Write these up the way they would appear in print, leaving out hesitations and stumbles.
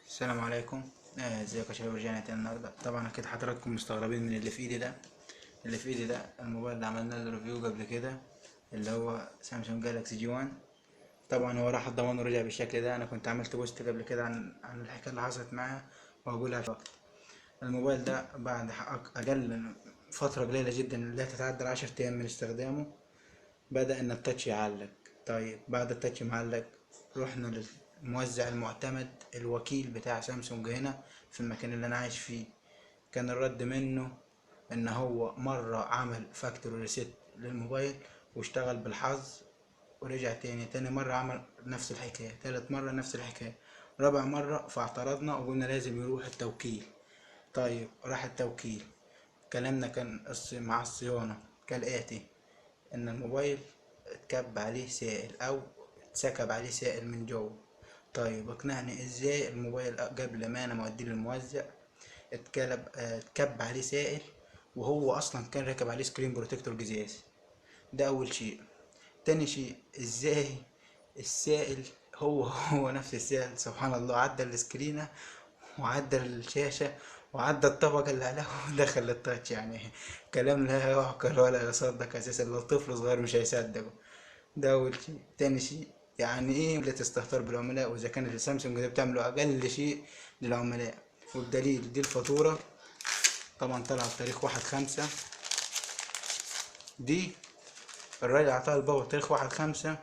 السلام عليكم. ازيكم يا شباب؟ رجعنا تاني النهارده. طبعا اكيد حضراتكم مستغربين من اللي في ايدي ده الموبايل اللي عملنا له ريفيو قبل كده، اللي هو سامسونج جالاكسي جي 1. طبعا هو راح الضمان ورجع بالشكل ده. انا كنت عملت بوست قبل كده عن الحكايه اللي حصلت معاه وهقولها في وقت. الموبايل ده بعد اقل فتره قليله جدا لا تتعدى 10 ايام من استخدامه بدأ ان التاتش يعلق. طيب بعد التاتش معلق، رحنا للموزع المعتمد الوكيل بتاع سامسونج هنا في المكان اللي انا عايش فيه. كان الرد منه ان هو مرة عمل فاكتوري ريسيت للموبايل واشتغل بالحظ ورجع تاني مرة عمل نفس الحكاية، تالت مرة نفس الحكاية، رابع مرة فاعترضنا وقلنا لازم يروح التوكيل. طيب راح التوكيل، كلامنا كان مع الصيانة كالآتي: ان الموبايل اتكب عليه سائل او اتسكب عليه سائل من جوه. طيب اقنعني ازاي الموبايل قبل ما انا موديه للموزع اتكب عليه سائل وهو اصلا كان راكب عليه سكرين بروتكتور جزاز؟ ده اول شيء. تاني شيء، ازاي السائل هو نفس السائل سبحان الله عدى السكرينة وعدى الشاشة وعدى الطبقة اللي عليها ودخل التاتش؟ يعني كلام لا يعقل ولا يصدق اساسا، لو طفل صغير مش هيصدقه. ده اول شيء. تاني شيء، يعني ايه لا تستهتر بالعملاء واذا كانت السامسونج دي بتعملوا اقل شيء للعملاء؟ وبدليل دي الفاتورة طبعا طلع بتاريخ 1/5. دي الراجل عطاها الباور تاريخ 1/5.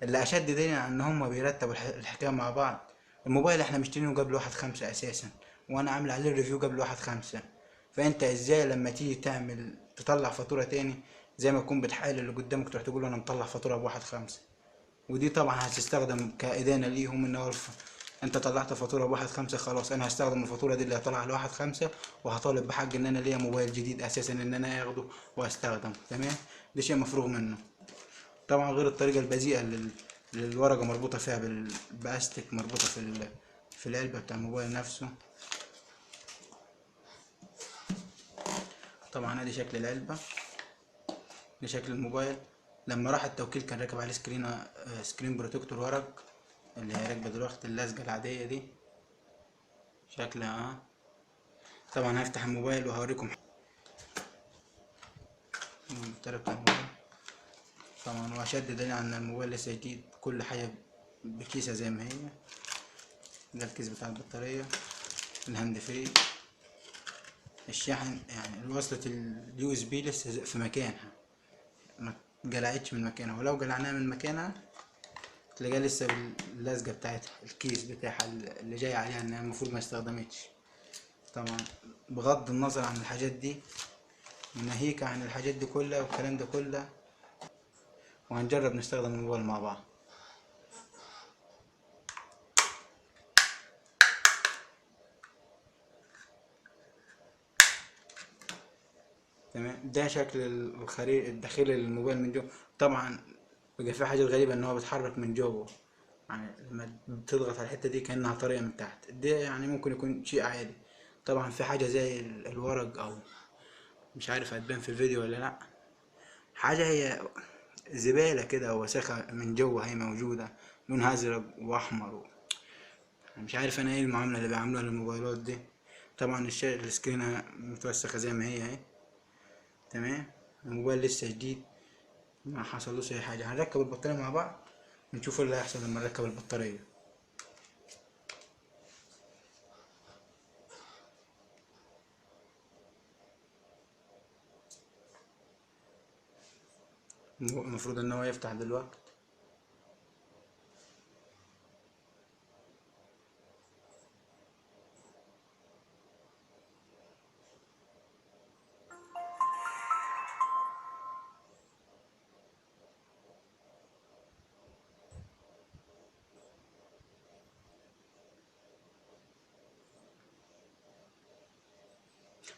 اللي اشد دليل على ان هما بيرتبوا الحكاية مع بعض، الموبايل احنا مشترينه قبل 1/5 اساسا، وانا عامل عليه الريفيو قبل 1/5. فانت ازاي لما تيجي تطلع فاتورة تاني زي ما تكون بتحايل اللي قدامك تروح تقول له انا مطلع فاتورة ب1/5؟ ودي طبعا هتستخدم كإدانة ليهم ان هو انت طلعت فاتورة ب1/5، خلاص انا هستخدم الفاتورة دي اللي هطلع ل1/5 وهطالب بحق ان انا ليا موبايل جديد اساسا ان انا اخده واستخدمه. تمام؟ ده شيء مفروغ منه. طبعا غير الطريقة البذيئة اللي الورقة مربوطة فيها بأستك مربوطة في العلبة بتاع الموبايل نفسه. طبعا ادي شكل العلبة، ده شكل الموبايل. لما راح التوكيل كان راكب عليه سكرين بروتكتور ورق، اللي هي راكبة دلوقتي اللزجة العادية دي شكلها طبعا هفتح الموبايل وهوريكم المفترق بتاع الموبايل. طبعا واشد دليل على ان الموبايل لسه جديد، كل حاجة بكيسة زي ما هي. ده الكيس بتاع البطارية، الهاند فري، الشاحن، يعني وصلة اليو اس بي لسه في مكانها، ما اتجلعتش من مكانها، ولو جلعناها من مكانها تلاقيها لسه باللزجة بتاعتها، الكيس بتاعها اللي جاي عليها انها المفروض ما استخدمتش. طبعا بغض النظر عن الحاجات دي، ناهيك عن الحاجات دي كلها والكلام ده كله، وهنجرب نستخدم الموبايل مع بعض. تمام، ده شكل الخريطة الداخلي للموبايل من جوه. طبعا بقى في حاجة غريبة ان هو بيتحرك من جوه، يعني لما بتضغط على الحتة دي كأنها طريقة من تحت، دي يعني ممكن يكون شيء عادي. طبعا في حاجة زي الورق، او مش عارف هتبان في الفيديو ولا لا، حاجة هي زبالة كده او وسخة من جوه هي موجودة، لونها ازرق واحمر مش عارف انا ايه المعاملة اللي بيعملوها للموبايلات دي. طبعا السكرينة متوسخة زي ما هي اهي. تمام، الموبايل لسه جديد ما حصلوش اي حاجة. هنركب البطارية مع بعض ونشوف ايه اللي هيحصل لما نركب البطارية. المفروض ان هو يفتح دلوقتي.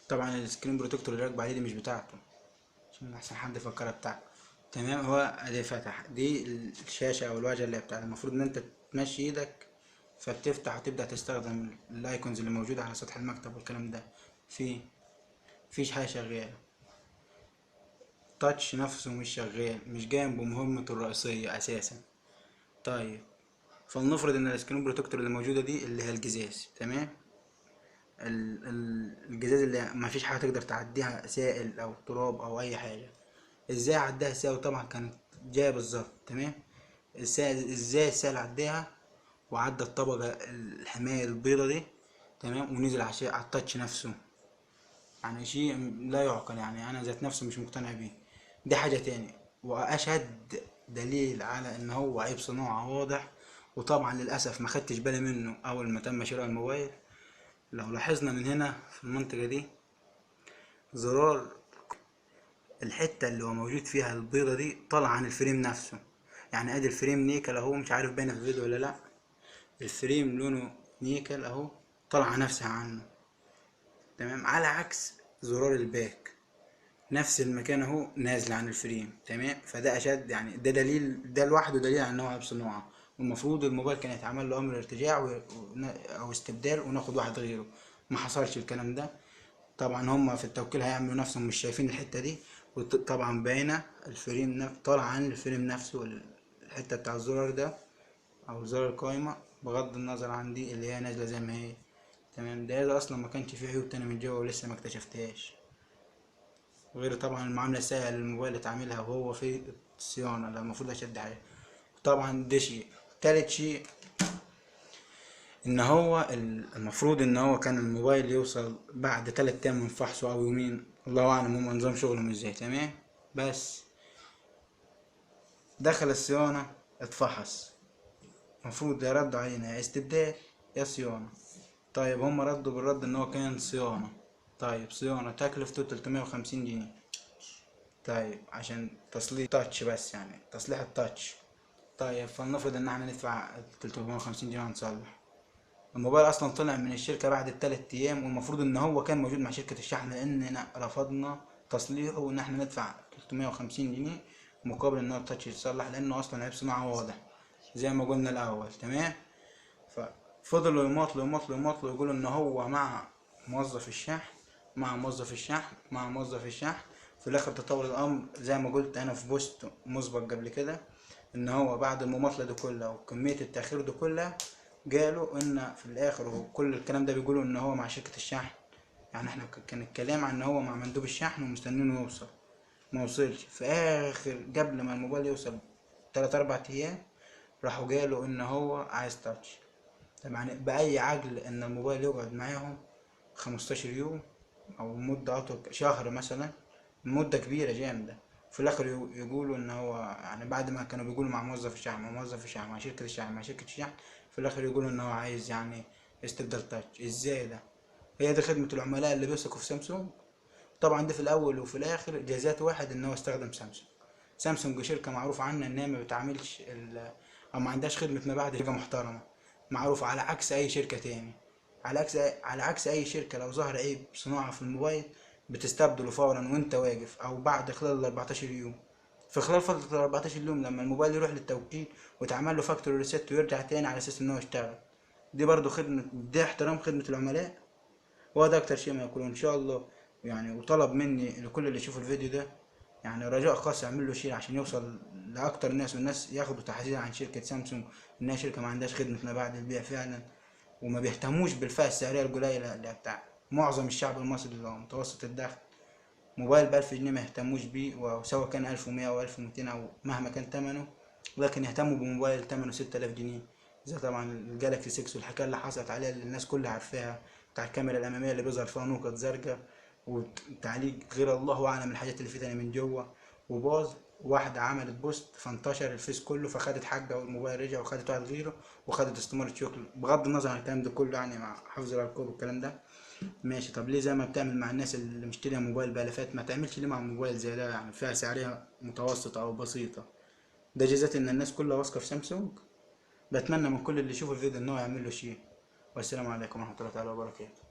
طبعا السكرين بروتكتور اللي راكب عليه دي مش بتاعته، عشان احسن حد يفكرها بتاعته. تمام، هو ادي فتح، دي الشاشة او الواجهة اللي بتاعت المفروض ان انت تمشي ايدك فبتفتح وتبدأ تستخدم الايكونز اللي موجودة على سطح المكتب والكلام ده. في فيش حاجة شغالة، تاتش نفسه مش شغال، مش قايم بمهمته الرئيسية اساسا. طيب فلنفرض ان السكرين بروتكتور اللي موجوده دي اللي هي الجزاز، تمام. الجزاز اللي ما فيش حاجه تقدر تعديها، سائل او تراب او اي حاجه. ازاي عداها السائل؟ طبعا كانت جايه بالظبط، تمام. ازاي السائل عداها وعدى الطبقه الحمايه البيضه دي، تمام، ونزل على التاتش نفسه. يعني شيء لا يعقل، يعني انا ذات نفسي مش مقتنع بيه. دي حاجة تاني، واشد دليل على ان هو عيب صناعة واضح، وطبعا للاسف ما خدتش بالي منه اول ما تم شراء الموبايل. لو لاحظنا من هنا في المنطقة دي، زرار الحتة اللي هو موجود فيها البيضة دي طالعة عن الفريم نفسه. يعني ادي الفريم نيكل اهو، مش عارف باينة في الفيديو ولا لا. الفريم لونه نيكل اهو، طالعة نفسها عنه، تمام، على عكس زرار الباك نفس المكان اهو نازل عن الفريم، تمام. فده اشد، يعني ده دليل، ده لوحده دليل على ان هو عيب صناعه. والمفروض الموبايل كان يتعمل له امر ارتجاع او استبدال وناخد واحد غيره. ما حصلش الكلام ده. طبعا هم في التوكيل هيعملوا نفسهم مش شايفين الحته دي، وطبعا باينه الفريم طالع عن الفريم نفسه، الحته بتاع الزرار ده او زرار القايمه، بغض النظر عن دي اللي هي نازله زي ما هي، تمام. ده اصلا ما كانش فيه عيوب تاني من جوه ولسه ما اكتشفتهاش، غير طبعا المعاملة السيئة اللي الموبايل اتعاملها وهو في الصيانة، اللي المفروض اشد حاجة. طبعا ده شيء. تالت شيء، ان هو المفروض ان هو كان الموبايل يوصل بعد 3 ايام من فحصه او يومين، الله اعلم هما نظام شغلهم ازاي، تمام. بس دخل الصيانة، اتفحص، المفروض يا ردوا علينا يا استبدال يا صيانة. طيب هما ردوا بالرد ان هو كان صيانة. طيب صيانة تكلفته 350 جنيه. طيب عشان تصليح تاتش بس، يعني تصليح التاتش. طيب فلنفرض ان احنا ندفع 350 جنيه ونصلح الموبايل. اصلا طلع من الشركة بعد ال3 ايام، والمفروض ان هو كان موجود مع شركة الشحن، لاننا رفضنا تصليحه وان احنا ندفع 350 جنيه مقابل ان هو التاتش يتصلح، لانه اصلا عيب صناعة واضح زي ما قلنا الاول، تمام. ففضلوا يماطلوا يقولوا ان هو مع موظف الشحن، مع موظف الشحن. في الاخر تطور الامر زي ما قلت انا في بوست مسبق قبل كده، ان هو بعد المماطله دي كلها وكميه التاخير دي كلها، قالوا ان في الاخر، وكل الكلام ده بيقولوا ان هو مع شركه الشحن. يعني احنا كان الكلام عن ان هو مع مندوب الشحن ومستنينه يوصل، ما وصلش. في اخر قبل ما الموبايل يوصل 3 4 ايام، راحوا قالوا ان هو عايز تاتش. طب يعني بأي عقل إن الموبايل يقعد معاهم 15 يوم أو مدة أطول، شهر مثلا، مدة كبيرة جامدة، في الآخر يقولوا إن هو، يعني بعد ما كانوا بيقولوا مع موظف الشحن مع شركة الشحن في الآخر يقولوا إن هو عايز يعني استبدال تاتش. إزاي ده؟ هي دي خدمة العملاء اللي بيثقوا في سامسونج؟ طبعا دي في الأول وفي الآخر جزات واحد إن هو استخدم سامسونج. سامسونج شركة معروف عنها إن هي ما بتعملش أو ما عندهاش خدمة ما بعد، شركة محترمة معروفة، على عكس أي شركة تاني. على عكس أي شركة، لو ظهر عيب صناعة في الموبايل بتستبدله فورا وأنت واقف، أو بعد خلال ال 14 يوم. في خلال فترة ال 14 يوم لما الموبايل يروح للتوكيل ويتعمل له فاكتوري ريست ويرجع تاني على أساس إن هو يشتغل. دي برضو خدمة، ده احترام خدمة العملاء. هو ده أكتر شيء ما يقولون إن شاء الله. يعني وطلب مني لكل اللي يشوف الفيديو ده، يعني رجاء خاص يعمل له شير عشان يوصل لاكتر ناس، والناس ياخدوا تحذير عن شركه سامسونج، انها شركه ما عندهاش خدمه ما بعد البيع فعلا، وما بيهتموش بالفئه السعريه القليله اللي بتاع معظم الشعب المصري اللي هو متوسط الدخل. موبايل ب1000 جنيه ما يهتموش بيه، وسواء كان 1100 او 1200 او مهما كان ثمنه، لكن يهتموا بموبايل ثمنه 6000 جنيه، زي طبعا الجالاكسي 6 والحكايه اللي حصلت عليها اللي الناس كلها عارفاها، بتاع الكاميرا الاماميه اللي بيظهر فيها نقط زرقاء، وتعليق غير الله اعلم الحاجات اللي فيه تاني من جوه، وباظ. واحدة عملت بوست فانتشر الفيس كله، فخدت حاجة والموبايل رجع، وخدت واحد غيره، وخدت استمارة شكل. بغض النظر عن الكلام ده كله، يعني مع حفظ الألقاب والكلام ده، ماشي. طب ليه زي ما بتعمل مع الناس اللي مشتريه موبايل بآلافات، ما تعملش ليه مع موبايل زي ده، يعني فئة سعرية متوسطة أو بسيطة؟ ده جزات إن الناس كلها واثقة في سامسونج. بتمنى من كل اللي يشوف الفيديو إن هو يعمل له شير. والسلام عليكم ورحمة الله تعالى وبركاته.